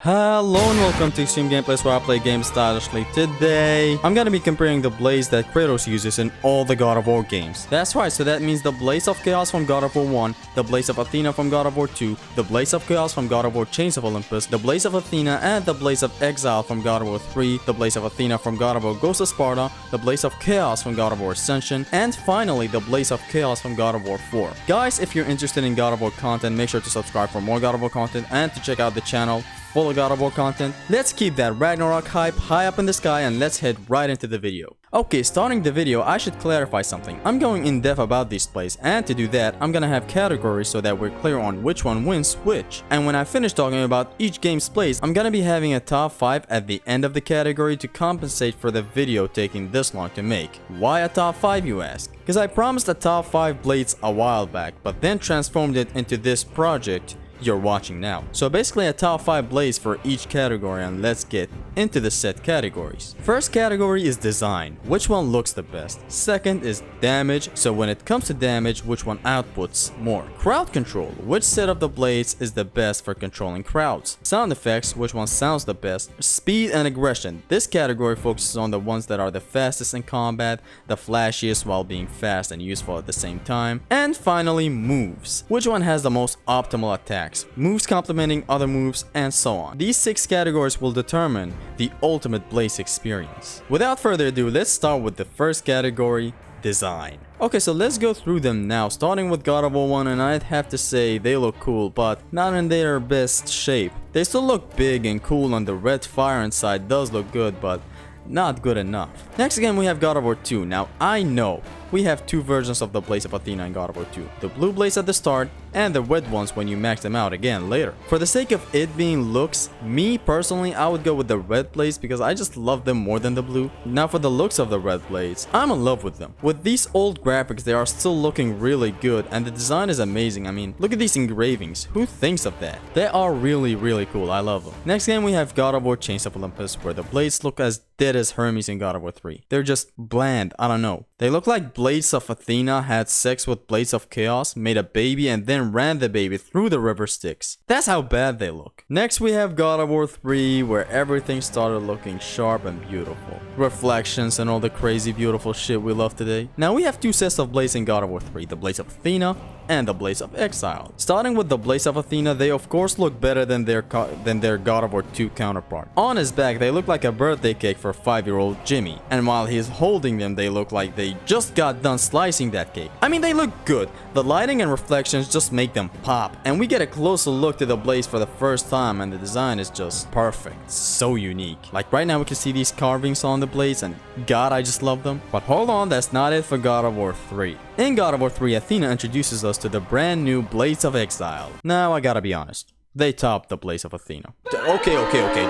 Hello and welcome to Extreme Gameplays, where I play games stylishly. Today, I'm gonna be comparing the blades that Kratos uses in all the God of War games. That's right, so that means the Blades of Chaos from God of War 1, the Blades of Athena from God of War 2, the Blades of Chaos from God of War Chains of Olympus, the Blades of Athena and the Blades of Exile from God of War 3, the Blades of Athena from God of War Ghost of Sparta, the Blades of Chaos from God of War Ascension, and finally the Blades of Chaos from God of War 4. Guys, if you're interested in God of War content, make sure to subscribe for more God of War content and to check out the channel full of God of War content. Let's keep that Ragnarok hype high up in the sky and let's head right into the video. Okay, starting the video, I should clarify something. I'm going in depth about these plays, and to do that, I'm gonna have categories so that we're clear on which one wins which. And when I finish talking about each game's plays, I'm gonna be having a top 5 at the end of the category to compensate for the video taking this long to make. Why a top 5, you ask? Because I promised a top 5 blades a while back, but then transformed it into this project you're watching now. So basically a top 5 blades for each category, and let's get into the set categories. First category is design, which one looks the best. Second is damage, so when it comes to damage, which one outputs more. Crowd control, which set of the blades is the best for controlling crowds. Sound effects, which one sounds the best. Speed and aggression, this category focuses on the ones that are the fastest in combat, the flashiest while being fast and useful at the same time. And finally, moves, which one has the most optimal attack, moves complementing other moves, and so on. These 6 categories will determine the ultimate Blaze experience. Without further ado, let's start with the first category, design. Okay, so let's go through them now, starting with God of War 1, and I'd have to say they look cool, but not in their best shape. They still look big and cool, and the red fire inside does look good, but not good enough. Next again, we have God of War 2. Now, I know we have 2 versions of the Blades of Athena in God of War 2. The blue blades at the start, and the red ones when you max them out again later. For the sake of it being looks, me personally, I would go with the red blades because I just love them more than the blue. Now for the looks of the red blades, I'm in love with them. With these old graphics, they are still looking really good, and the design is amazing. I mean, look at these engravings. Who thinks of that? They are really cool. I love them. Next game, we have God of War Chains of Olympus, where the blades look as dead as Hermes in God of War 3. They're just bland. I don't know. They look like Blades of Athena had sex with Blades of Chaos, made a baby, and then ran the baby through the river Styx. That's how bad they look. Next we have God of War 3, where everything started looking sharp and beautiful. Reflections and all the crazy beautiful shit we love today. Now we have 2 sets of blades in God of War 3, the Blades of Athena and the Blades of Exile. Starting with the Blades of Athena, they of course look better than their God of War 2 counterpart. On his back, they look like a birthday cake for 5-year-old Jimmy, and while he's holding them, they look like they just got done slicing that cake. I mean, they look good. The lighting and reflections just make them pop, and we get a closer look to the blades for the first time, and the design is just perfect. So unique. Like right now we can see these carvings on the blades, and god, I just love them. But hold on, that's not it for God of War 3. In God of War 3, Athena introduces us to the brand new Blades of Exile. Now I gotta be honest, they top the Blades of Athena. Okay,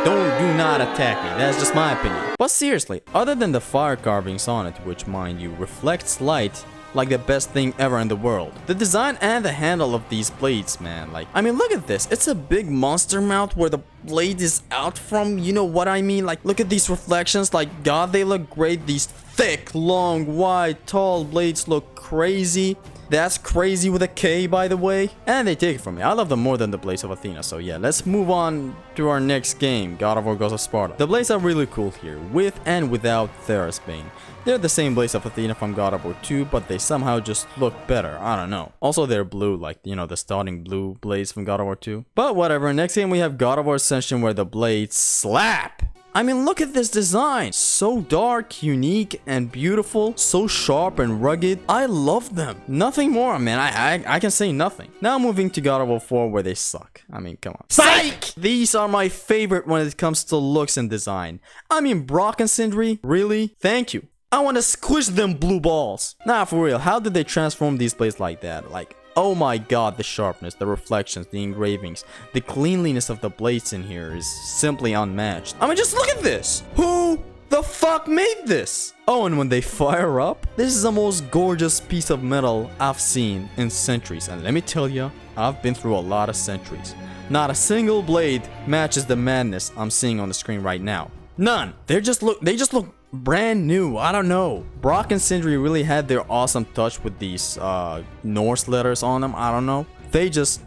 do not attack me, that's just my opinion. But seriously, other than the fire carvings on it, which mind you reflects light like the best thing ever in the world, the design and the handle of these blades, man, like, I mean, look at this. It's a big monster mouth where the blade is out from, you know what I mean? Like, look at these reflections, like, god, they look great. These thick, long, wide, tall blades look crazy. That's crazy with a K, by the way. And they take it from me. I love them more than the Blades of Athena. So yeah, let's move on to our next game, God of War Ghost of Sparta. The blades are really cool here, with and without Theros Bane. They're the same Blades of Athena from God of War 2, but they somehow just look better. I don't know. Also, they're blue, like, you know, the starting blue blades from God of War 2. But whatever. Next game, we have God of War Ascension, where the blades slap. I mean, look at this design. So dark, unique, and beautiful. So sharp and rugged. I love them. Nothing more, man. I can say nothing. Now moving to God of War 4, where they suck. I mean, come on. Psych! These are my favorite when it comes to looks and design. I mean, Brock and Sindri? Really? Thank you. I want to squish them blue balls. Nah, for real. How did they transform these blades like that? Like, oh my god, the sharpness, the reflections, the engravings, the cleanliness of the blades in here is simply unmatched. I mean, just look at this. Who the fuck made this? Oh, and when they fire up, this is the most gorgeous piece of metal I've seen in centuries. And let me tell you, I've been through a lot of centuries. Not a single blade matches the madness I'm seeing on the screen right now. None. They just look brand new. I don't know. Brock and Sindri really had their awesome touch with these Norse letters on them. I don't know. They just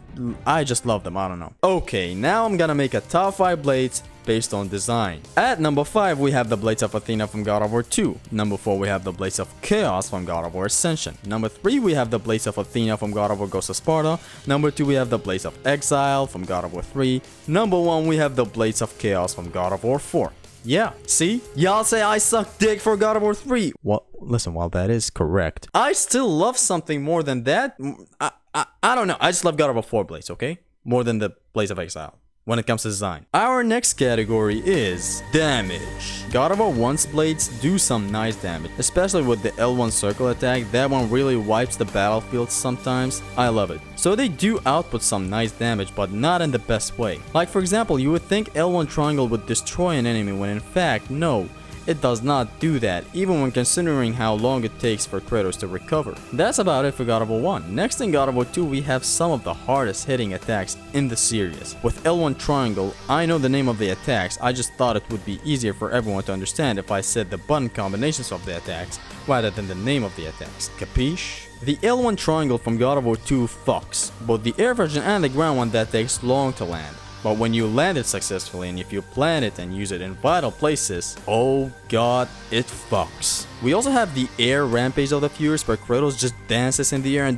I just love them. I don't know. Okay, now I'm gonna make a top 5 blades based on design. At number 5, we have the Blades of Athena from God of War 2. Number 4, we have the Blades of Chaos from God of War Ascension. Number 3, we have the Blades of Athena from God of War Ghost of Sparta. Number 2, we have the Blades of Exile from God of War 3. Number 1, we have the Blades of Chaos from God of War 4. Yeah, see? Y'all say I suck dick for God of War 3. Well, listen, while that is correct, I still love something more than that. I don't know. I just love God of War 4 blades, okay? More than the Blades of Exile when it comes to design. Our next category is damage. God of War 1's blades do some nice damage, especially with the L1 circle attack. That one really wipes the battlefield sometimes. I love it. So they do output some nice damage, but not in the best way. Like for example, you would think L1 triangle would destroy an enemy when in fact, no. It does not do that, even when considering how long it takes for Kratos to recover. That's about it for God of War 1. Next in God of War 2, we have some of the hardest hitting attacks in the series. With L1 Triangle, I know the name of the attacks, I just thought it would be easier for everyone to understand if I said the button combinations of the attacks, rather than the name of the attacks. Capiche? The L1 Triangle from God of War 2 fucks. Both the air version and the ground one that takes long to land. But when you land it successfully and if you plant it and use it in vital places, oh god, it fucks. We also have the air rampage of the Furies where Kratos just dances in the air and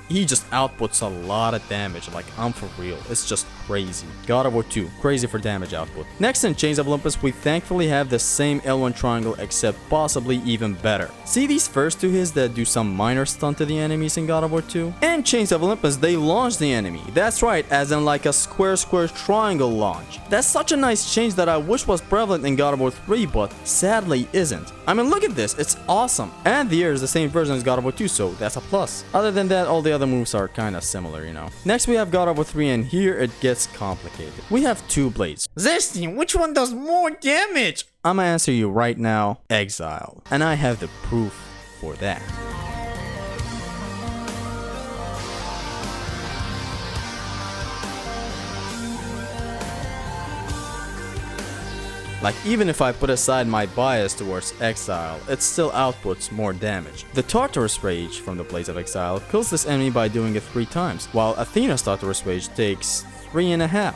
he just outputs a lot of damage. Like, I'm for real, it's just crazy. God of War 2, crazy for damage output. Next in Chains of Olympus, we thankfully have the same L1 triangle except possibly even better. See these first two hits that do some minor stun to the enemies in God of War 2? And Chains of Olympus, they launch the enemy. That's right, as in like a square triangle launch. That's such a nice change that I wish was prevalent in God of War 3, but sadly isn't. I mean, look at this, it's awesome. And the air is the same version as God of War 2, so that's a plus. Other than that, all the other moves are kinda similar, you know. Next we have God of War 3, and here it gets complicated. We have two blades. Zesty, which one does more damage? I'ma answer you right now, Exile. And I have the proof for that. Like, even if I put aside my bias towards Exile, it still outputs more damage. The Tartarus Rage from the Blades of Exile kills this enemy by doing it 3 times, while Athena's Tartarus Rage takes 3.5.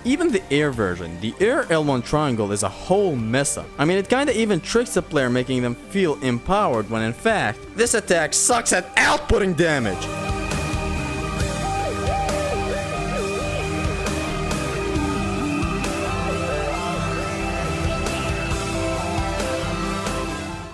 Even the air version, the air L1 triangle is a whole mess up. I mean, it kinda even tricks the player, making them feel empowered when in fact, this attack sucks at outputting damage.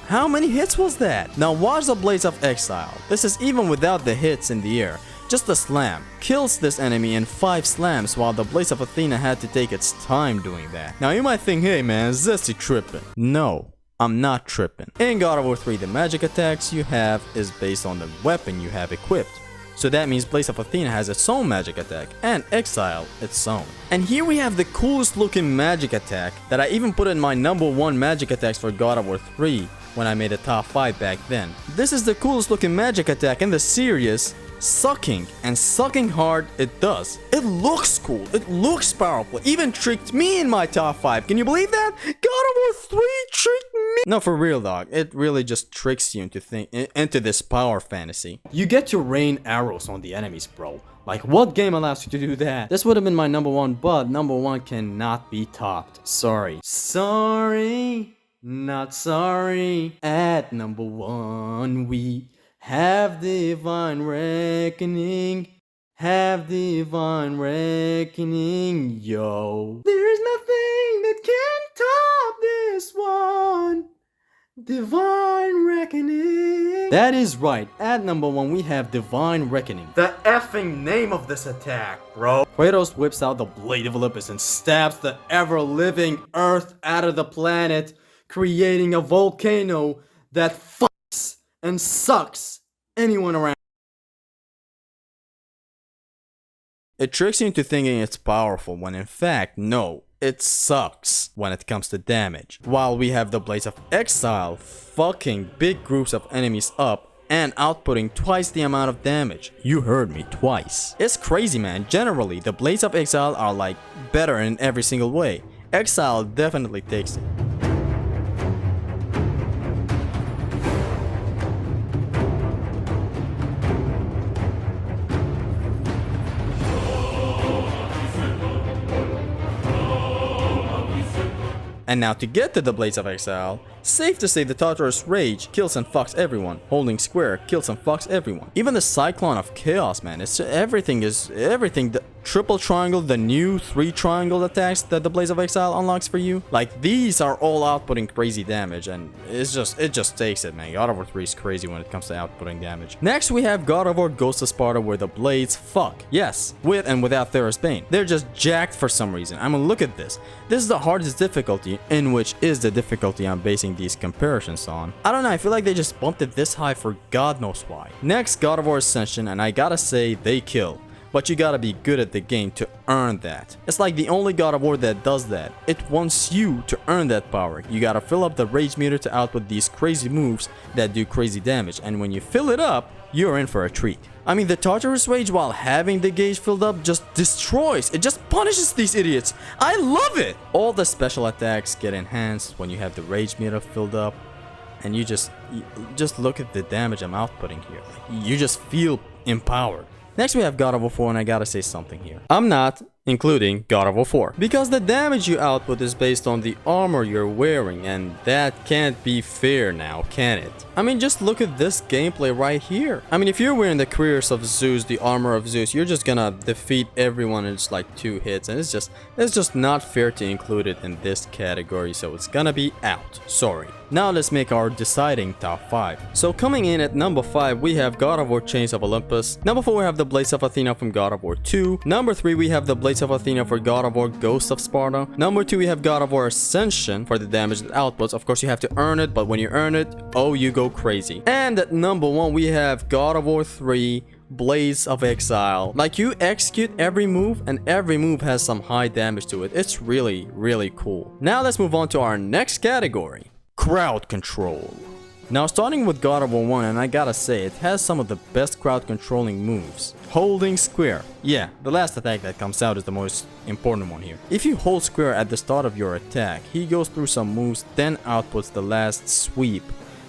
How many hits was that? Now watch the Blades of Exile. This is even without the hits in the air. Just the slam. Kills this enemy in 5 slams, while the Blades of Athena had to take its time doing that. Now you might think, hey man, Zesty tripping. No, I'm not tripping. In God of War 3, the magic attacks you have is based on the weapon you have equipped. So that means Blades of Athena has its own magic attack, and Exile its own. And here we have the coolest looking magic attack that I even put in my #1 magic attacks for God of War 3 when I made a top 5 back then. This is the coolest looking magic attack in the series, sucking, and sucking hard it does. It looks cool, it looks powerful, even tricked me in my top 5. Can you believe that? God of War 3 tricked me. No, for real dog, it really just tricks you into this power fantasy. You get to rain arrows on the enemies, bro. Like, what game allows you to do that? This would have been my #1, but #1 cannot be topped. Sorry. Sorry. Not sorry. At #1 we have Divine Reckoning. Have Divine Reckoning, yo. There's nothing that can top this one. Divine Reckoning. That is right. At #1 we have Divine Reckoning. The effing name of this attack, bro. Kratos whips out the Blade of Olympus and stabs the ever-living Earth out of the planet, creating a volcano that fucks and sucks anyone around. It tricks you into thinking it's powerful when in fact, no, it sucks when it comes to damage. While we have the Blades of Exile fucking big groups of enemies up and outputting twice the amount of damage. You heard me, twice. It's crazy, man. Generally, the Blades of Exile are like better in every single way. Exile definitely takes it. And now to get to the Blades of Exile, safe to say the Tartarus Rage kills and fucks everyone. Holding square kills and fucks everyone. Even the Cyclone of Chaos, man, it's everything. The triple triangle, the new 3 triangle attacks that the Blades of Exile unlocks for you. Like, these are all outputting crazy damage, and it just takes it, man. God of War 3 is crazy when it comes to outputting damage. Next, we have God of War Ghost of Sparta, where the blades fuck. Yes, with and without Theros Bane. They're just jacked for some reason. I mean, look at this. This is the hardest difficulty, in which is the difficulty I'm basing these comparisons on. I don't know, I feel like they just bumped it this high for God knows why. Next, God of War Ascension, and I gotta say, they kill. But you gotta be good at the game to earn that. It's like the only God of War that does that. It wants you to earn that power. You gotta fill up the rage meter to output these crazy moves that do crazy damage, and when you fill it up, you're in for a treat. I mean, the Tartarus Rage, while having the gauge filled up, just destroys. It just punishes these idiots. I love it! All the special attacks get enhanced when you have the rage meter filled up, and you just look at the damage I'm outputting here. You just feel empowered. Next, we have God of War 4, and I gotta say something here. I'm not including God of War 4, because the damage you output is based on the armor you're wearing, and that can't be fair now, can it? I mean, just look at this gameplay right here. I mean, if you're wearing the Cuirass of Zeus, the armor of Zeus, you're just gonna defeat everyone in just like 2 hits, and it's just not fair to include it in this category, so it's gonna be out. Sorry. Now let's make our deciding top 5. So coming in at number 5, we have God of War Chains of Olympus. Number 4, we have the Blades of Athena from God of War 2. Number 3, we have the Blades of Athena for God of War Ghost of Sparta. Number 2, we have God of War Ascension for the damage it outputs. Of course, you have to earn it, but when you earn it, oh, you go crazy. And at number 1, we have God of War 3, Blades of Exile. Like, you execute every move, and every move has some high damage to it. It's really, really cool. Now let's move on to our next category. Crowd control. Now, starting with God of War 1, and I gotta say, it has some of the best crowd controlling moves. Holding square. Yeah, the last attack that comes out is the most important one here. If you hold square at the start of your attack, he goes through some moves, then outputs the last sweep.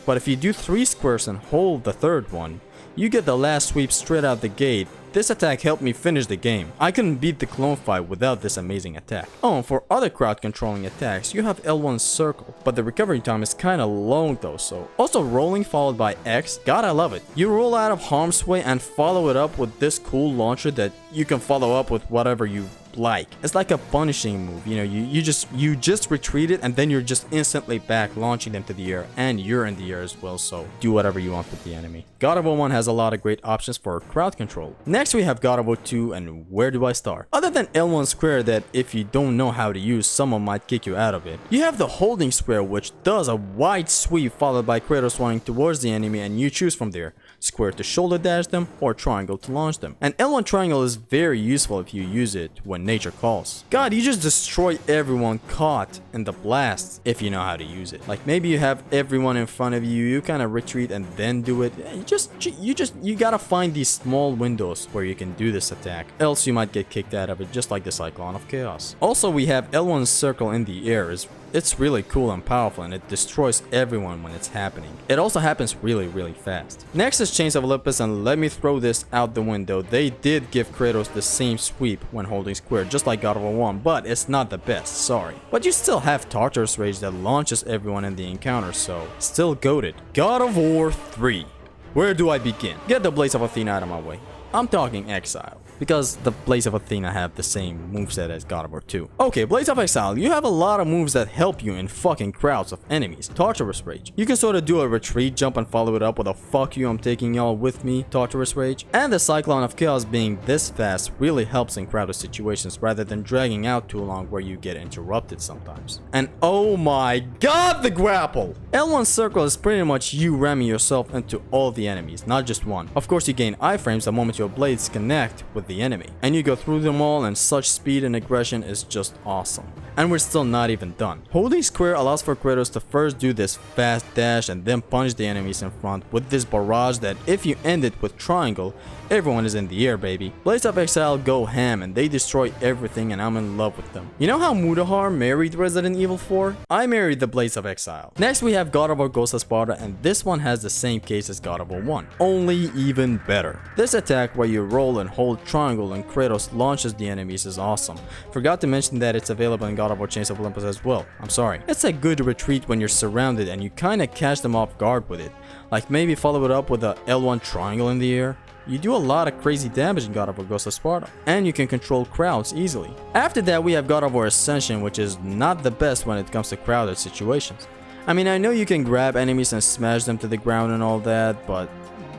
But if you do 3 squares and hold the 3rd one, you get the last sweep straight out the gate. This attack helped me finish the game. I couldn't beat the clone fight without this amazing attack. Oh, and for other crowd controlling attacks, you have L1 circle, but the recovery time is kinda long though, so. Also, rolling followed by X, god I love it. You roll out of harm's way and follow it up with this cool launcher that you can follow up with whatever you like. It's like a punishing move, you know, you just retreat it and then you're just instantly back launching them to the air, and you're in the air as well, so do whatever you want with the enemy. God of War 1 has a lot of great options for crowd control. Next we have God of War 2, and where do I start? Other than L1 square that if you don't know how to use, someone might kick you out of it. You have the holding square, which does a wide sweep followed by Kratos running towards the enemy, and you choose from there. Square to shoulder dash them, or triangle to launch them. And L1 triangle is very useful if you use it when nature calls. God, you just destroy everyone caught in the blasts if you know how to use it. Like, maybe you have everyone in front of you, you kind of retreat and then do it. You gotta find these small windows where you can do this attack, else you might get kicked out of it, just like the Cyclone of Chaos. Also, we have L1 circle in the air. It's really cool and powerful, and it destroys everyone when it's happening. It also happens really, really fast. Next is Chains of Olympus, and let me throw this out the window. They did give Kratos the same sweep when holding square, just like God of War 1, but it's not the best, sorry. But you still have Tartarus Rage that launches everyone in the encounter, so still goated. God of War 3. Where do I begin? Get the Blades of Athena out of my way. I'm talking Exile, because the Blades of Athena have the same moveset as God of War 2. Okay, Blades of Exile, you have a lot of moves that help you in fucking crowds of enemies. Tartarus Rage. You can sort of do a retreat jump and follow it up with a fuck you, I'm taking y'all with me, Tartarus Rage. And the Cyclone of Chaos being this fast really helps in crowded situations rather than dragging out too long where you get interrupted sometimes. And oh my god, the grapple! L1 circle is pretty much you ramming yourself into all the enemies, not just one. Of course, you gain iframes the moment your blades connect with the enemy, and you go through them all, and such speed and aggression is just awesome. And we're still not even done. Holding square allows for Kratos to first do this fast dash and then punish the enemies in front with this barrage that if you end it with triangle, everyone is in the air, baby. Blades of Exile go ham and they destroy everything, and I'm in love with them. You know how Mutahar married Resident Evil 4? I married the Blades of Exile. Next we have God of War Ghost of Sparta, and this one has the same case as God of War 1, only even better. This attack where you roll and hold triangle and Kratos launches the enemies is awesome. Forgot to mention that it's available in God God of War Chains of Olympus as well. I'm sorry. It's a good retreat when you're surrounded and you kinda catch them off guard with it. Like maybe follow it up with a L1 triangle in the air. You do a lot of crazy damage in God of War Ghost of Sparta, and you can control crowds easily. After that we have God of War Ascension, which is not the best when it comes to crowded situations. I mean, I know you can grab enemies and smash them to the ground and all that, but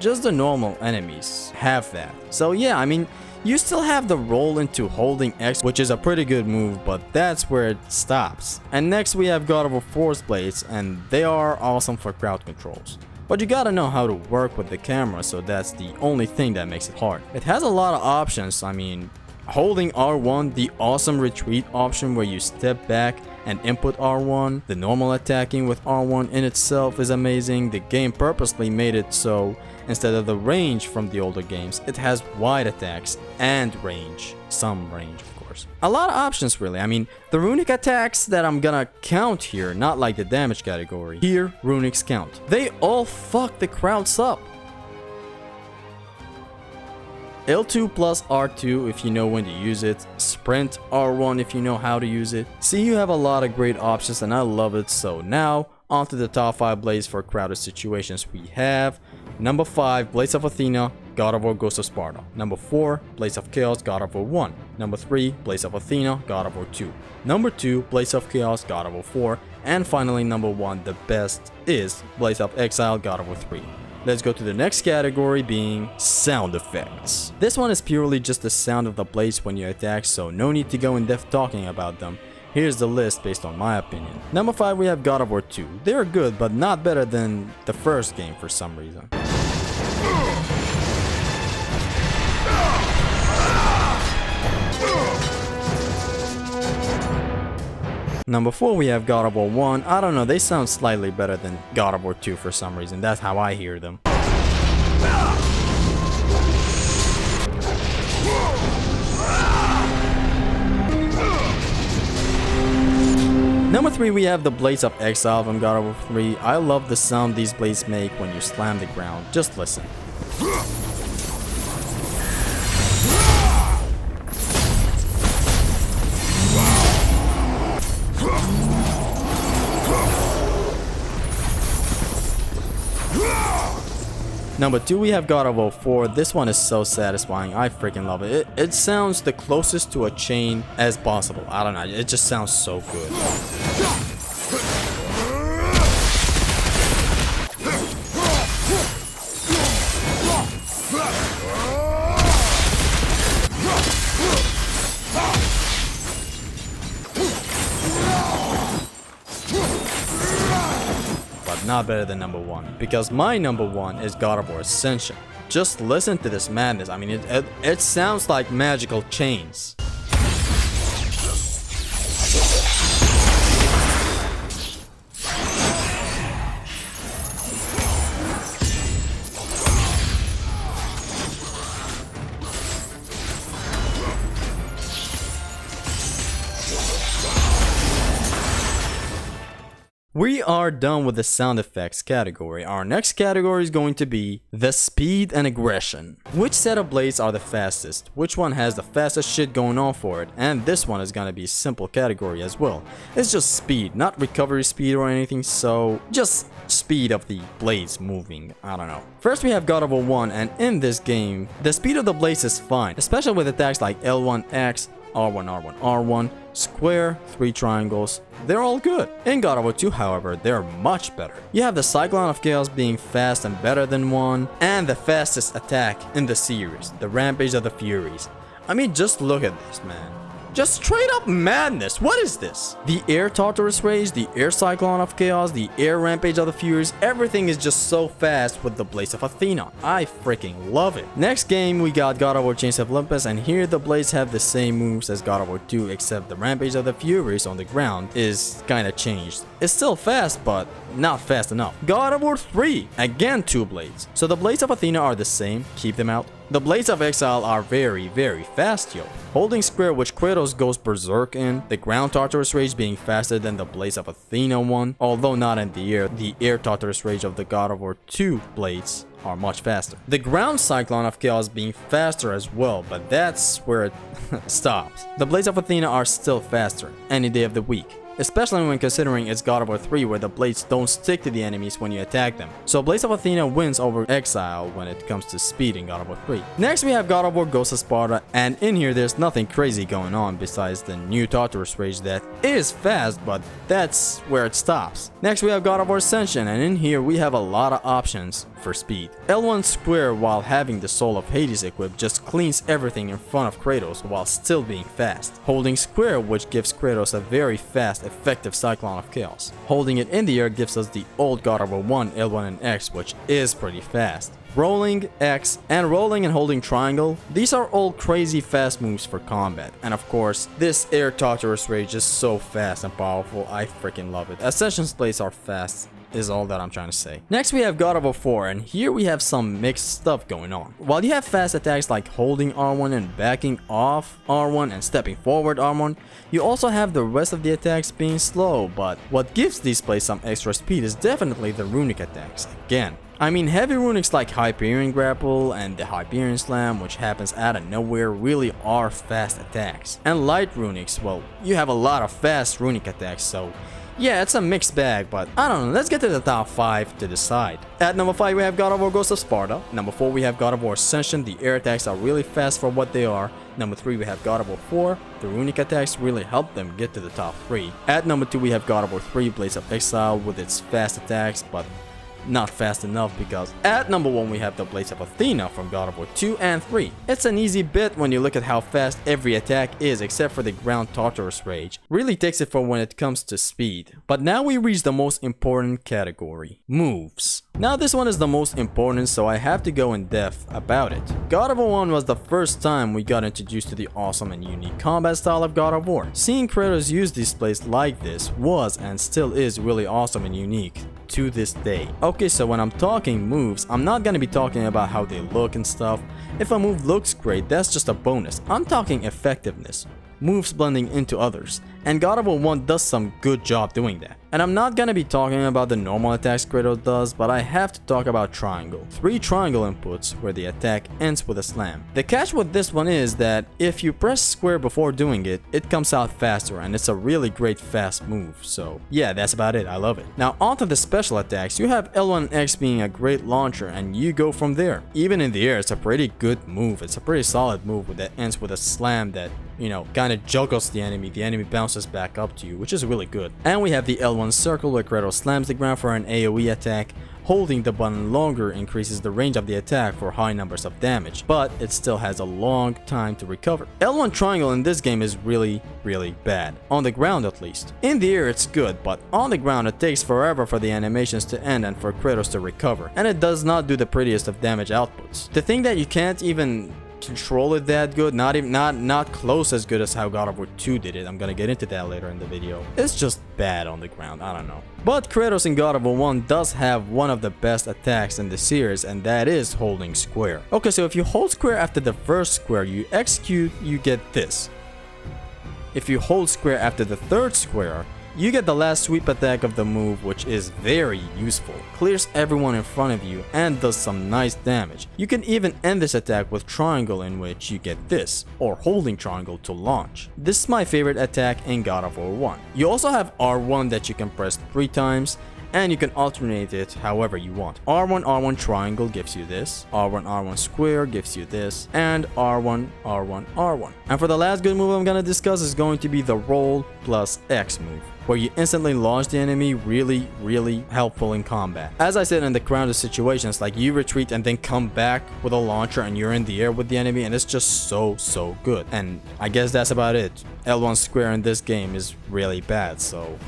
just the normal enemies have that. So yeah, I mean, you still have the roll into holding X, which is a pretty good move, but that's where it stops. And next we have God of War Force Blades, and they are awesome for crowd controls. But you gotta know how to work with the camera, so that's the only thing that makes it hard. It has a lot of options. I mean, holding R1, the awesome retreat option where you step back and input R1, the normal attacking with R1 in itself is amazing. The game purposely made it so instead of the range from the older games, it has wide attacks and range, some range of course. A lot of options really. I mean, the runic attacks that I'm gonna count here, not like the damage category. Here, runics count. They all fuck the crowds up. L2 plus R2 if you know when to use it, Sprint R1 if you know how to use it. See, you have a lot of great options and I love it. So now, onto the top 5 blades for crowded situations. We have number 5, Blades of Athena, God of War Ghost of Sparta. Number 4, Blades of Chaos, God of War 1. Number 3, Blades of Athena, God of War 2. Number 2, Blades of Chaos, God of War 4. And finally, number 1, the best, is Blades of Exile, God of War 3. Let's go to the next category, being sound effects. This one is purely just the sound of the blades when you attack, so no need to go in depth talking about them. Here's the list based on my opinion. Number 5 we have God of War 2. They're good, but not better than the first game for some reason. Number 4 we have God of War 1. I don't know, they sound slightly better than God of War 2 for some reason. That's how I hear them. Number 3 we have the Blades of Exile from God of War 3. I love the sound these blades make when you slam the ground. Just listen. Number 2 we have God of War 4. This one is so satisfying. I freaking love it. It sounds the closest to a chain as possible. I don't know. It just sounds so good. Not better than number 1, because my number 1 is God of War Ascension. Just listen to this madness. I mean, it sounds like magical chains. We are done with the sound effects category. Our next category is going to be the speed and aggression. Which set of blades are the fastest? Which one has the fastest shit going on for it? And this one is gonna be a simple category as well. It's just speed, not recovery speed or anything, so just speed of the blades moving. I don't know. First we have God of War 1, and in this game, the speed of the blades is fine, especially with attacks like L1X, R1, R1, R1, square, 3 triangles. They're all good. In God of War 2, however, they're much better. You have the Cyclone of Chaos being fast and better than 1, and the fastest attack in the series, the Rampage of the Furies. I mean, just look at this, man. Just straight up madness. What is this? The Air Tartarus Rage, the Air Cyclone of Chaos, the Air Rampage of the Furies, everything is just so fast with the Blades of Athena. I freaking love it. Next game, we got God of War Chains of Olympus, and here the blades have the same moves as God of War 2, except the Rampage of the Furies on the ground is kinda changed. It's still fast, but not fast enough. God of War 3, again 2 blades. So the Blades of Athena are the same, keep them out. The Blades of Exile are very, very fast, yo. Holding square, which Kratos goes berserk in, the Ground Tartarus Rage being faster than the Blades of Athena one, although not in the Air Tartarus Rage of the God of War 2 blades are much faster. The ground Cyclone of Chaos being faster as well, but that's where it stops. The Blades of Athena are still faster any day of the week, especially when considering it's God of War 3 where the blades don't stick to the enemies when you attack them. So Blades of Athena wins over Exile when it comes to speed in God of War 3. Next we have God of War Ghost of Sparta, and in here there's nothing crazy going on besides the new Tartarus Rage that is fast, but that's where it stops. Next we have God of War Ascension, and in here we have a lot of options for speed. L1 square while having the Soul of Hades equipped just cleans everything in front of Kratos while still being fast. Holding square, which gives Kratos a very fast, effective Cyclone of Chaos. Holding it in the air gives us the old God of War 1, L1 and X, which is pretty fast. Rolling, X, and rolling and holding triangle, these are all crazy fast moves for combat. And of course, this Air Tartarus Rage is so fast and powerful, I freaking love it. Ascension's plays are fast, is all that I'm trying to say. Next we have God of War 4, and here we have some mixed stuff going on. While you have fast attacks like holding R1 and backing off R1 and stepping forward R1, you also have the rest of the attacks being slow, but what gives these plays some extra speed is definitely the runic attacks. Again, I mean, heavy runics like Hyperion Grapple and the Hyperion Slam, which happens out of nowhere, really are fast attacks. And light runics, well, you have a lot of fast runic attacks, so yeah, it's a mixed bag, but I don't know, let's get to the top 5 to decide. At number 5 we have God of War Ghost of Sparta. Number 4 we have God of War Ascension, the air attacks are really fast for what they are. Number 3 we have God of War 4, the runic attacks really help them get to the top 3. At number 2 we have God of War 3, Blades of Exile with its fast attacks, but not fast enough, because at number 1 we have the Blades of Athena from God of War 2 and 3. It's an easy bit when you look at how fast every attack is except for the ground Tartarus Rage. Really takes it for when it comes to speed. But now we reach the most important category, moves. Now this one is the most important, so I have to go in depth about it. God of War 1 was the first time we got introduced to the awesome and unique combat style of God of War. Seeing Kratos use displays like this was and still is really awesome and unique to this day. Okay, so when I'm talking moves, I'm not gonna be talking about how they look and stuff. If a move looks great, that's just a bonus. I'm talking effectiveness, moves blending into others, and God of War 1 does some good job doing that. And I'm not gonna be talking about the normal attacks Kratos does, but I have to talk about triangle. 3 triangle inputs where the attack ends with a slam. The catch with this one is that if you press square before doing it, it comes out faster, and it's a really great fast move. So yeah, that's about it, I love it. Now onto the special attacks, you have L1 and X being a great launcher, and you go from there. Even in the air, it's a pretty good move. It's a pretty solid move that ends with a slam that, you know, kind of juggles the enemy bounces back up to you, which is really good. And we have the L1 circle where Kratos slams the ground for an AoE attack. Holding the button longer increases the range of the attack for high numbers of damage, but it still has a long time to recover. L1 triangle in this game is really bad, on the ground at least. In the air it's good, but on the ground it takes forever for the animations to end and for Kratos to recover, and it does not do the prettiest of damage outputs. The thing that you can't even control it that good, not close as good as how God of War 2 did it. I'm gonna get into that later in the video. It's just bad on the ground, I don't know. But Kratos in God of War 1 does have one of the best attacks in the series, and that is holding square. Okay, so if you hold square after the first square you execute, you get this. If you hold square after the third square, you get the last sweep attack of the move, which is very useful. Clears everyone in front of you and does some nice damage. You can even end this attack with triangle, in which you get this, or holding triangle to launch. This is my favorite attack in God of War 1. You also have R1 that you can press 3 times, and you can alternate it however you want. R1 R1 triangle gives you this, R1 R1 square gives you this, and R1 R1 R1. And for the last good move I'm gonna discuss is going to be the roll plus X move, where you instantly launch the enemy. Really helpful in combat. As I said, in the grounded situations, like you retreat and then come back with a launcher and you're in the air with the enemy, and it's just so good. And I guess that's about it. L1 square in this game is really bad, so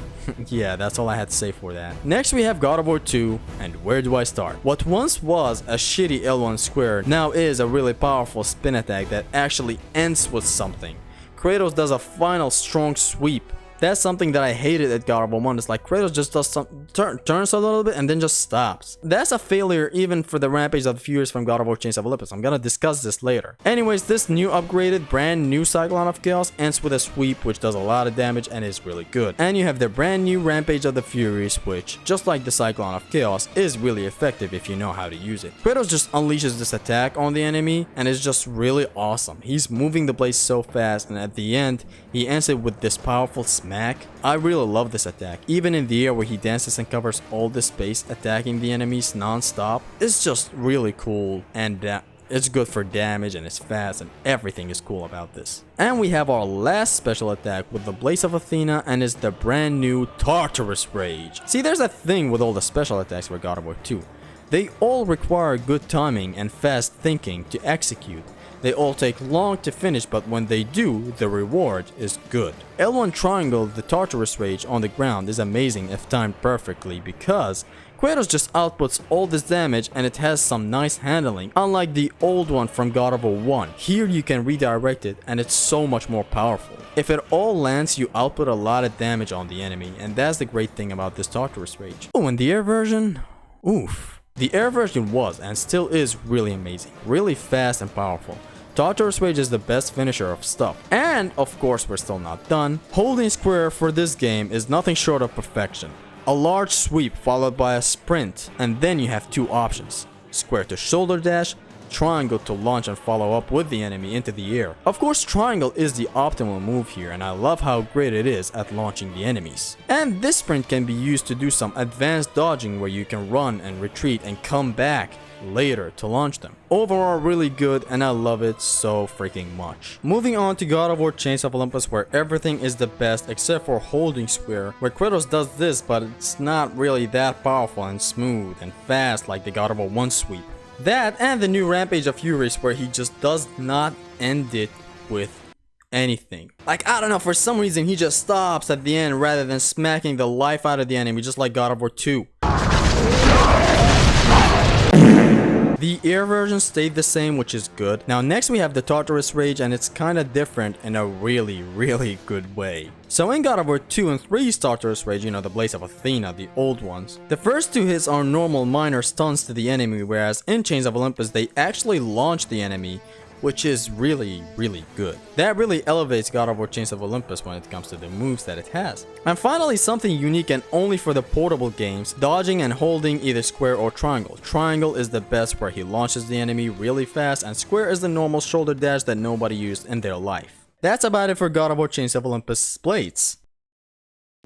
yeah, that's all I had to say for that. Next we have God of War 2, and where do I start? What once was a shitty L1 square now is a really powerful spin attack that actually ends with something. Kratos does a final strong sweep That's something that I hated at God of War 1. It's like Kratos just does some turns a little bit and then just stops. That's a failure even for the Rampage of the Furies from God of War Chains of Olympus. I'm gonna discuss this later. Anyways, this new upgraded brand new Cyclone of Chaos ends with a sweep which does a lot of damage and is really good. And you have the brand new Rampage of the Furies, which, just like the Cyclone of Chaos, is really effective if you know how to use it. Kratos just unleashes this attack on the enemy and it's just really awesome. He's moving the blade so fast, and at the end he ends it with this powerful smack. I really love this attack. Even in the air where he dances and covers all the space attacking the enemies non-stop, it's just really cool, and it's good for damage and it's fast and everything is cool about this. And we have our last special attack with the Blaze of Athena, and it's the brand new Tartarus Rage. See, there's a thing with all the special attacks for God of War 2. They all require good timing and fast thinking to execute. They all take long to finish, but when they do, the reward is good. L1 triangle, the Tartarus Rage on the ground, is amazing if timed perfectly because Kratos just outputs all this damage and it has some nice handling, unlike the old one from God of War 1. Here you can redirect it and it's so much more powerful. If it all lands, you output a lot of damage on the enemy, and that's the great thing about this Tartarus Rage. Oh, and the air version? Oof. The air version was and still is really amazing, really fast and powerful. Tartarus Rage is the best finisher of stuff. And of course we're still not done. Holding square for this game is nothing short of perfection. A large sweep followed by a sprint, and then you have two options: square to shoulder dash, triangle to launch and follow up with the enemy into the air. Of course, triangle is the optimal move here, and I love how great it is at launching the enemies. And this sprint can be used to do some advanced dodging where you can run and retreat and come back later to launch them. Overall, really good, and I love it so freaking much. Moving on to God of War Chains of Olympus, where everything is the best except for holding square, where Kratos does this, but it's not really that powerful and smooth and fast like the God of War 1 sweep. That and the new Rampage of Furies, where he just does not end it with anything. Like, I don't know, for some reason he just stops at the end rather than smacking the life out of the enemy, just like God of War 2. The air version stayed the same, which is good. Now next we have the Tartarus Rage, and it's kinda different in a really good way. So in God of War 2 and 3's Tartarus Rage, you know, the Blaze of Athena, the old ones, the first two hits are normal minor stuns to the enemy, whereas in Chains of Olympus they actually launch the enemy, which is really good. That really elevates God of War Chains of Olympus when it comes to the moves that it has. And finally, something unique and only for the portable games, dodging and holding either square or triangle. Triangle is the best, where he launches the enemy really fast, and square is the normal shoulder dash that nobody used in their life. That's about it for God of War Chains of Olympus blades.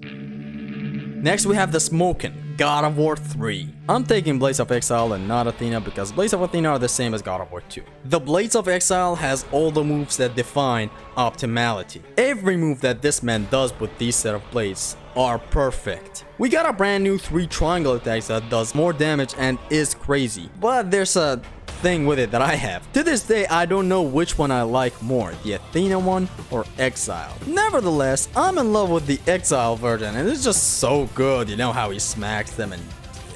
Next we have the Smokin', God of War 3. I'm taking Blades of Exile and not Athena because Blades of Athena are the same as God of War 2. The Blades of Exile has all the moves that define optimality. Every move that this man does with these set of blades are perfect. We got a brand new 3 triangle attacks that does more damage and is crazy, but there's a thing with it that I have. To this day, I don't know which one I like more, the Athena one or Exile. Nevertheless, I'm in love with the Exile version, and it's just so good. You know how he smacks them, and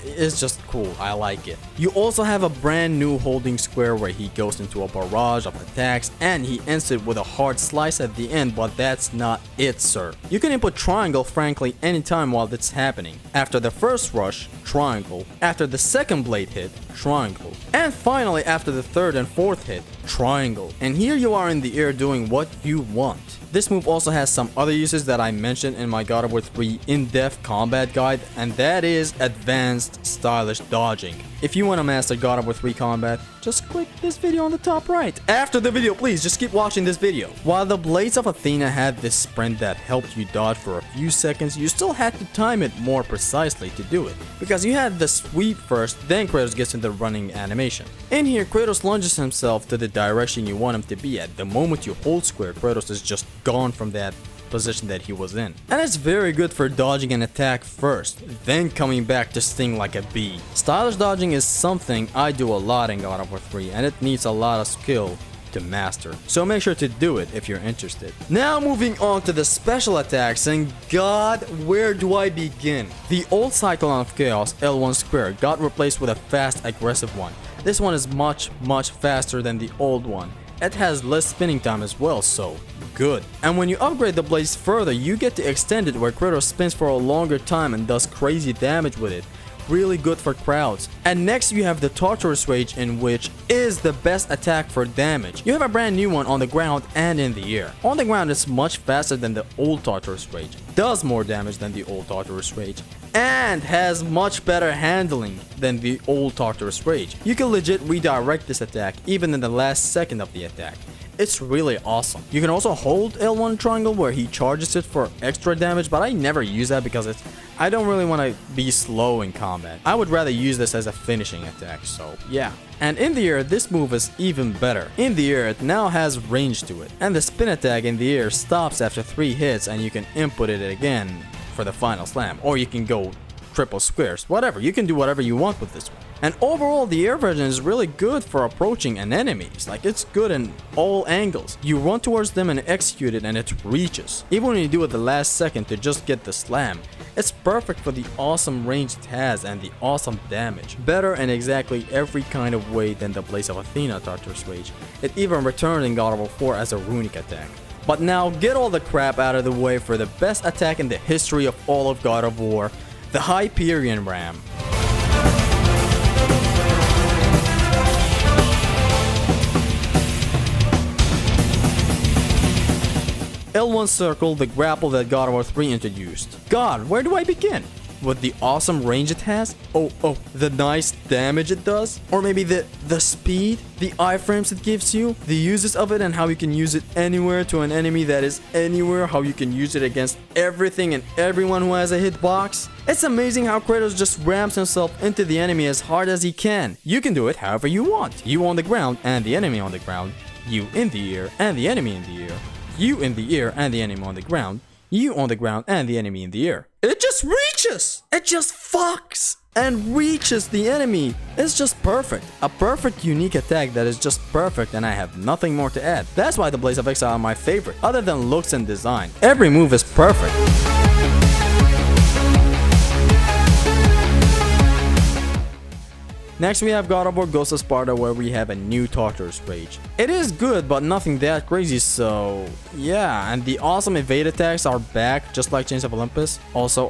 it's just cool. I like it. You also have a brand new holding square where he goes into a barrage of attacks and he ends it with a hard slice at the end, but that's not it, sir. You can input triangle frankly anytime while it's happening. After the first rush, triangle. After the second blade hit, triangle. And finally after the third and fourth hit, triangle. And here you are in the air doing what you want. This move also has some other uses that I mentioned in my God of War 3 in-depth combat guide, and that is advanced stylish dodging. If you want to master God of War 3 combat, just click this video on the top right. After the video, please just keep watching this video. While the Blades of Athena had this sprint that helped you dodge for a few seconds, you still had to time it more precisely to do it, because you had the sweep first, then Kratos gets into the running animation. In here, Kratos lunges himself to the direction you want him to be at. The moment you hold square, Kratos is just gone from that position that he was in. And it's very good for dodging an attack first, then coming back to sting like a bee. Stylish dodging is something I do a lot in God of War 3, and it needs a lot of skill to master. So make sure to do it if you're interested. Now moving on to the special attacks, and God, where do I begin? The old Cyclone of Chaos, L1 square, got replaced with a fast aggressive one. This one is much faster than the old one. It has less spinning time as well, so good. And when you upgrade the blades further, you get to extend it where Kratos spins for a longer time and does crazy damage with it. Really good for crowds. And next you have the Tartarus Rage, in which is the best attack for damage. You have a brand new one on the ground and in the air. On the ground it's much faster than the old Tartarus Rage, does more damage than the old Tartarus Rage, and has much better handling than the old Tartarus Rage. You can legit redirect this attack even in the last second of the attack. It's really awesome. You can also hold L1 triangle where he charges it for extra damage, but I never use that because I don't really want to be slow in combat. I would rather use this as a finishing attack, so yeah. And in the air, this move is even better. In the air, it now has range to it, and the spin attack in the air stops after 3 hits, and you can input it again for the final slam, or you can go triple squares, whatever. You can do whatever you want with this one. And overall, the air version is really good for approaching an enemy. Like, it's good in all angles. You run towards them and execute it and it reaches. Even when you do it the last second to just get the slam, it's perfect for the awesome range it has and the awesome damage. Better in exactly every kind of way than the Blaze of Athena Tartarus Rage. It even returned in God of War 4 as a runic attack. But now, get all the crap out of the way for the best attack in the history of all of God of War, the Hyperion Ram. L1 Circle, the grapple that God of War 3 introduced. God, where do I begin? With the awesome range it has? Oh, the nice damage it does? Or maybe the speed? The iframes it gives you? The uses of it and how you can use it anywhere to an enemy that is anywhere? How you can use it against everything and everyone who has a hitbox? It's amazing how Kratos just rams himself into the enemy as hard as he can. You can do it however you want. You on the ground and the enemy on the ground. You in the air and the enemy in the air. You in the air and the enemy on the ground. You on the ground and the enemy in the air. It just reaches! It just fucks and reaches the enemy. It's just perfect. A perfect unique attack that is just perfect, and I have nothing more to add. That's why the Blaze of Exile are my favorite, other than looks and design. Every move is perfect. Next we have God of War Ghost of Sparta, where we have a new Tartarus Rage. It is good, but nothing that crazy, so yeah. And the awesome evade attacks are back, just like Chains of Olympus. Also,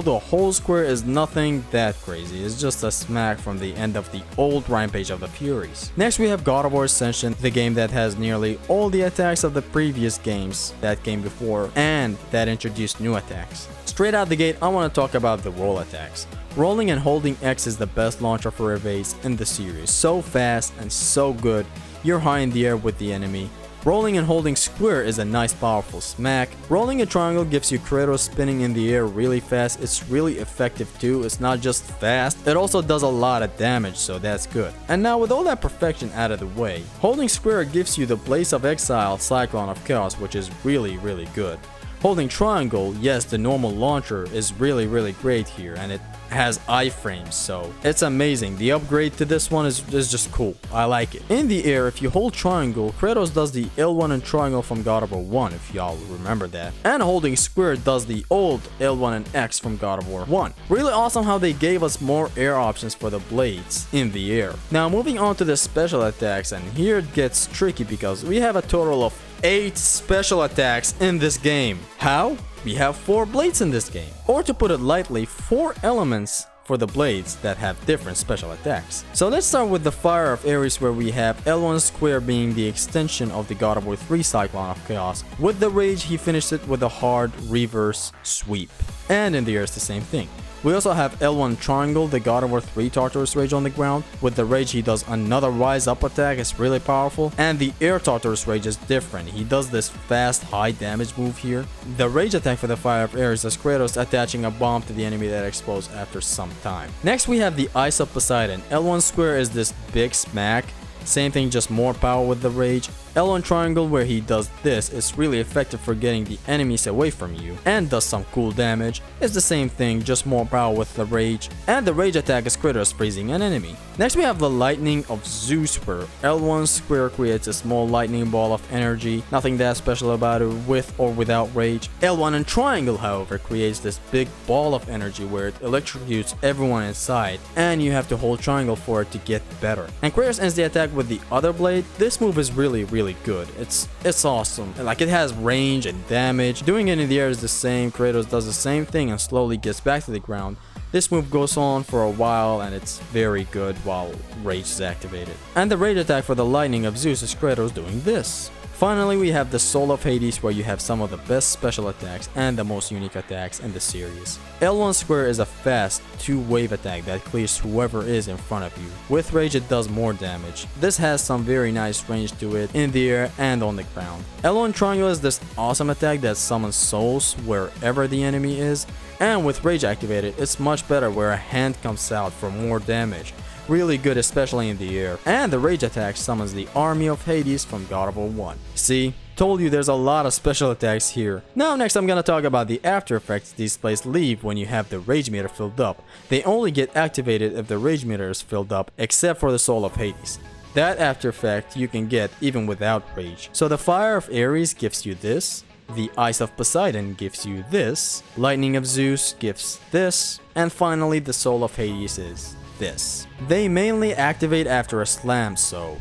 the whole square is nothing that crazy. It's just a smack from the end of the old Rampage of the Furies. Next we have God of War Ascension, the game that has nearly all the attacks of the previous games that came before, and that introduced new attacks. Straight out the gate, I want to talk about the roll attacks. Rolling and holding X is the best launcher for evades in the series. So fast and so good, you're high in the air with the enemy. Rolling and holding square is a nice powerful smack. Rolling a triangle gives you Kratos spinning in the air really fast. It's really effective too. It's not just fast, it also does a lot of damage, so that's good. And now with all that perfection out of the way, holding square gives you the Blaze of Exile Cyclone of Chaos, which is really good. Holding triangle, yes, the normal launcher is really great here, and it has iframes, so it's amazing. The upgrade to this one is just cool. I like it. In the air, if you hold triangle, Kratos does the L1 and triangle from God of War 1, if y'all remember that. And holding square does the old L1 and X from God of War 1. Really awesome how they gave us more air options for the blades in the air. Now moving on to the special attacks, and here it gets tricky because we have a total of 8 special attacks in this game. How? We have 4 blades in this game. Or to put it lightly, 4 elements for the blades that have different special attacks. So let's start with the Fire of Ares, where we have L1 square being the extension of the God of War 3 Cyclone of Chaos. With the Rage, he finished it with a hard reverse sweep. And in the air, it's the same thing. We also have L1 triangle, the God of War 3 Tartarus Rage on the ground. With the Rage, he does another rise up attack, it's really powerful. And the air Tartarus Rage is different. He does this fast, high damage move here. The Rage attack for the Fire of Ares is Kratos attaching a bomb to the enemy that explodes after some time. Next we have the Ice of Poseidon. L1 square is this big smack. Same thing, just more power with the Rage. L1 triangle, where he does this, is really effective for getting the enemies away from you and does some cool damage. It's the same thing, just more power with the Rage. And the Rage attack is Kratos freezing an enemy. Next we have the Lightning of Zeus, where L1 square creates a small lightning ball of energy. Nothing that special about it with or without Rage. L1 and triangle, however, creates this big ball of energy where it electrocutes everyone inside, and you have to hold triangle for it to get better. And Kratos ends the attack with the other blade. This move is really really good. It's awesome. Like, it has range and damage. Doing it in the air is the same. Kratos does the same thing and slowly gets back to the ground. This move goes on for a while and it's very good while Rage is activated. And the rage attack for the lightning of Zeus is Kratos doing this. Finally, we have the Soul of Hades, where you have some of the best special attacks and the most unique attacks in the series. L1 square is a fast 2-wave attack that clears whoever is in front of you. With Rage, it does more damage. This has some very nice range to it in the air and on the ground. L1 triangle is this awesome attack that summons souls wherever the enemy is, and with Rage activated, it's much better where a hand comes out for more damage. Really good, especially in the air. And the rage attack summons the army of Hades from God of War 1. See? Told you there's a lot of special attacks here. Now next I'm gonna talk about the after effects these plays leave when you have the rage meter filled up. They only get activated if the rage meter is filled up, except for the Soul of Hades. That after effect you can get even without rage. So the Fire of Ares gives you this. The Ice of Poseidon gives you this. Lightning of Zeus gives this. And finally the Soul of Hades is this. They mainly activate after a slam, so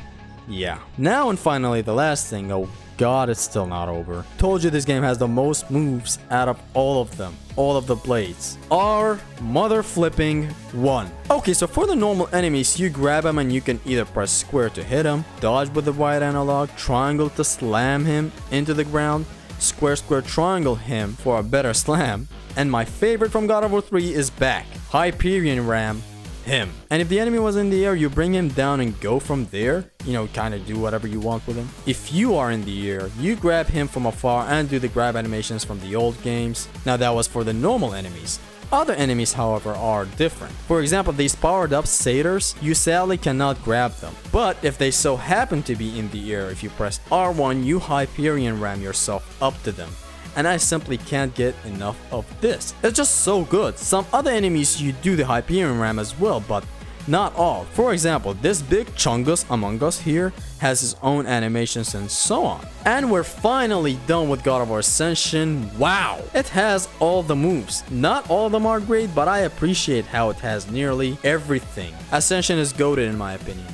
yeah. Now and finally the last thing. Oh god, it's still not over. Told you this game has the most moves out of all of them. All of the blades are mother flipping 1. Okay, so for the normal enemies, you grab him and you can either press square to hit him, dodge with the right analog, triangle to slam him into the ground, square square triangle him for a better slam, and my favorite from God of War 3 is back. Hyperion Ram him. And if the enemy was in the air, you bring him down and go from there, you know, kind of do whatever you want with him. If you are in the air, you grab him from afar and do the grab animations from the old games. Now that was for the normal enemies. Other enemies, however, are different. For example, these powered up satyrs, you sadly cannot grab them. But if they so happen to be in the air, if you press R1, you Hyperion Ram yourself up to them. And I simply can't get enough of this. It's just so good. Some other enemies you do the Hyperion Ram as well, but not all. For example, this big Chungus Among Us here has his own animations and so on. And we're finally done with God of War Ascension. Wow! It has all the moves. Not all of them are great, but I appreciate how it has nearly everything. Ascension is goated in my opinion.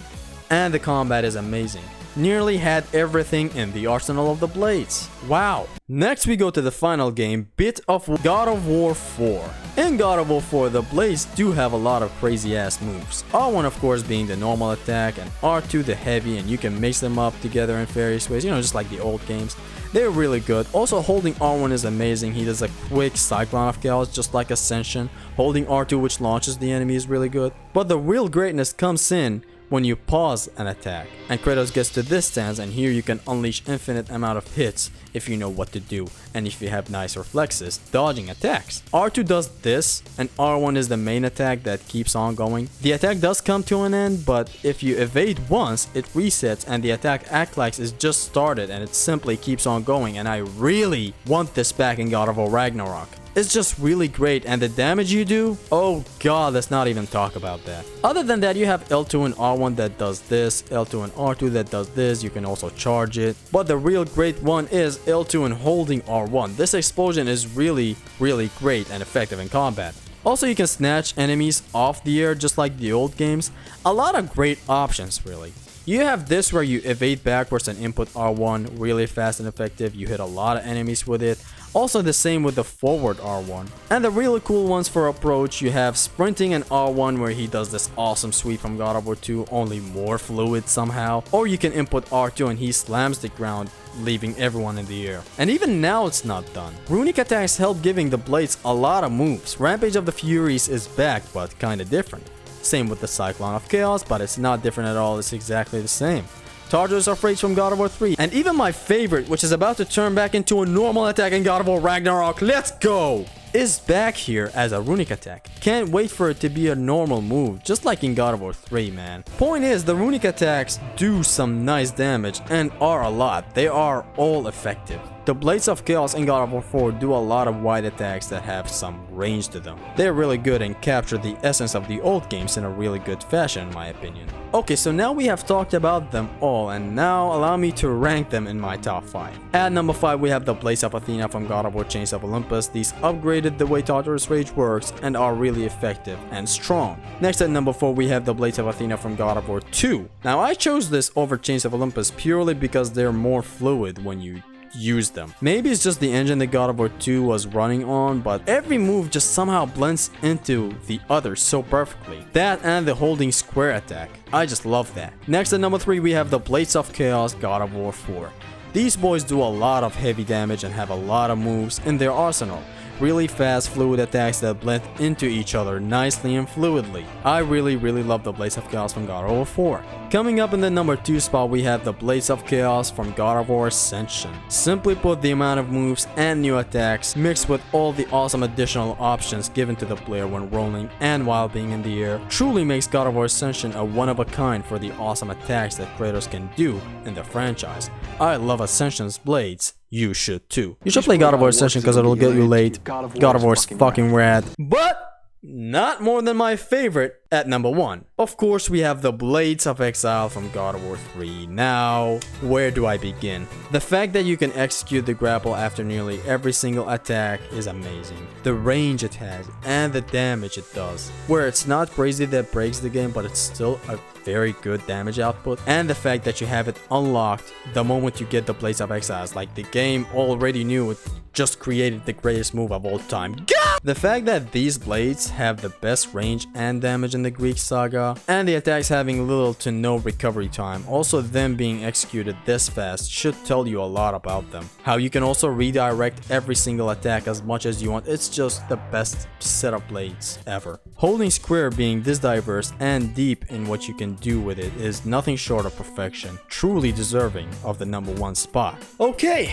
And the combat is amazing. Nearly had everything in the arsenal of the blades. Wow. Next we go to the final game, bit of God of War 4. In God of War 4, the blades do have a lot of crazy ass moves. R1 of course being the normal attack, and R2 the heavy, and you can mix them up together in various ways, you know, just like the old games. They're really good. Also holding R1 is amazing. He does a quick Cyclone of Chaos just like Ascension. Holding R2 which launches the enemy is really good. But the real greatness comes in when you pause an attack, and Kratos gets to this stance, and here you can unleash infinite amount of hits if you know what to do and if you have nice reflexes dodging attacks. R2 does this, and R1 is the main attack that keeps on going. The attack does come to an end, but if you evade once, it resets and the attack acts like it's just started and it simply keeps on going, and I really want this back in God of War Ragnarok. It's just really great, and the damage you do, oh god, let's not even talk about that. Other than that, you have L2 and R1 that does this, L2 and R2 that does this, you can also charge it. But the real great one is L2 and holding R1. This explosion is really great and effective in combat. Also, you can snatch enemies off the air just like the old games. A lot of great options really. You have this where you evade backwards and input R1, really fast and effective. You hit a lot of enemies with it. Also the same with the forward R1. And the really cool ones for approach, you have sprinting and R1 where he does this awesome sweep from God of War 2, only more fluid somehow. Or you can input R2 and he slams the ground, leaving everyone in the air. And even now it's not done. Runic attacks help giving the blades a lot of moves. Rampage of the Furies is back, but kinda different. Same with the Cyclone of Chaos, but it's not different at all, it's exactly the same. Tartarus of Rage from God of War 3. And even my favorite, which is about to turn back into a normal attack in God of War Ragnarok, let's go! Is back here as a runic attack. Can't wait for it to be a normal move, just like in God of War 3, man. Point is, the runic attacks do some nice damage and are a lot. They are all effective. The Blades of Chaos in God of War 4 do a lot of wide attacks that have some range to them. They're really good and capture the essence of the old games in a really good fashion in my opinion. Okay, so now we have talked about them all, and now allow me to rank them in my top 5. At number 5 we have the Blades of Athena from God of War Chains of Olympus. These upgraded the way Tartarus Rage works and are really effective and strong. Next at number 4 we have the Blades of Athena from God of War 2. Now I chose this over Chains of Olympus purely because they're more fluid when you use them. Maybe it's just the engine that God of War 2 was running on, but every move just somehow blends into the others so perfectly. That and the holding square attack. I just love that. Next at number 3 we have the Blades of Chaos God of War 4. These boys do a lot of heavy damage and have a lot of moves in their arsenal. Really fast fluid attacks that blend into each other nicely and fluidly. I really love the Blades of Chaos from God of War 4. Coming up in the number 2 spot we have the Blades of Chaos from God of War Ascension. Simply put, the amount of moves and new attacks mixed with all the awesome additional options given to the player when rolling and while being in the air truly makes God of War Ascension a one of a kind for the awesome attacks that Kratos can do in the franchise. I love Ascension's blades. You should too. You should play God of War Ascension because it'll get you late. God of War's fucking rad. But not more than my favorite at number 1. Of course, we have the Blades of Exile from God of War 3. Now, where do I begin? The fact that you can execute the grapple after nearly every single attack is amazing. The range it has and the damage it does. Where it's not crazy that breaks the game, but it's still a very good damage output. And the fact that you have it unlocked the moment you get the Blades of Exile. Like the game already knew it just created the greatest move of all time. The fact that these blades have the best range and damage in the Greek saga, and the attacks having little to no recovery time, also them being executed this fast, should tell you a lot about them. How you can also redirect every single attack as much as you want. It's just the best set of blades ever. Holding square being this diverse and deep in what you can do with it is nothing short of perfection, truly deserving of the number 1 spot. Okay.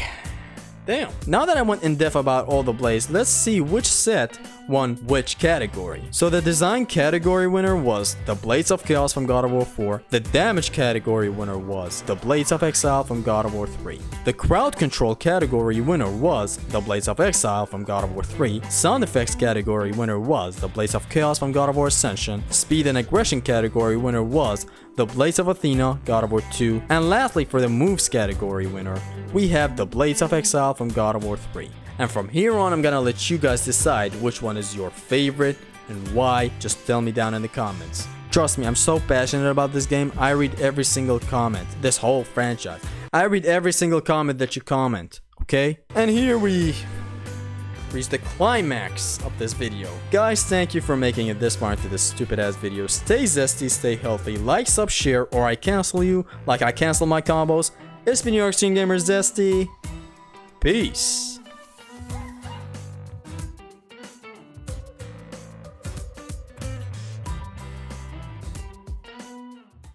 Damn. Now that I went in depth about all the blades, let's see which set won which category. So the design category winner was the Blades of Chaos from God of War 4. The damage category winner was the Blades of Exile from God of War 3. The crowd control category winner was the Blades of Exile from God of War 3. Sound effects category winner was the Blades of Chaos from God of War Ascension. Speed and aggression category winner was the Blades of Athena, God of War 2. And lastly, for the moves category winner, we have the Blades of Exile from God of War 3. And from here on, I'm gonna let you guys decide which one is your favorite and why. Just tell me down in the comments. Trust me, I'm so passionate about this game. I read every single comment, this whole franchise. I read every single comment that you comment, okay? And here we reach the climax of this video. Guys, thank you for making it this far into this stupid ass video. Stay zesty, stay healthy, like, sub, share, or I cancel you like I cancel my combos. It's been your Extreme Gamer Zesty. Peace.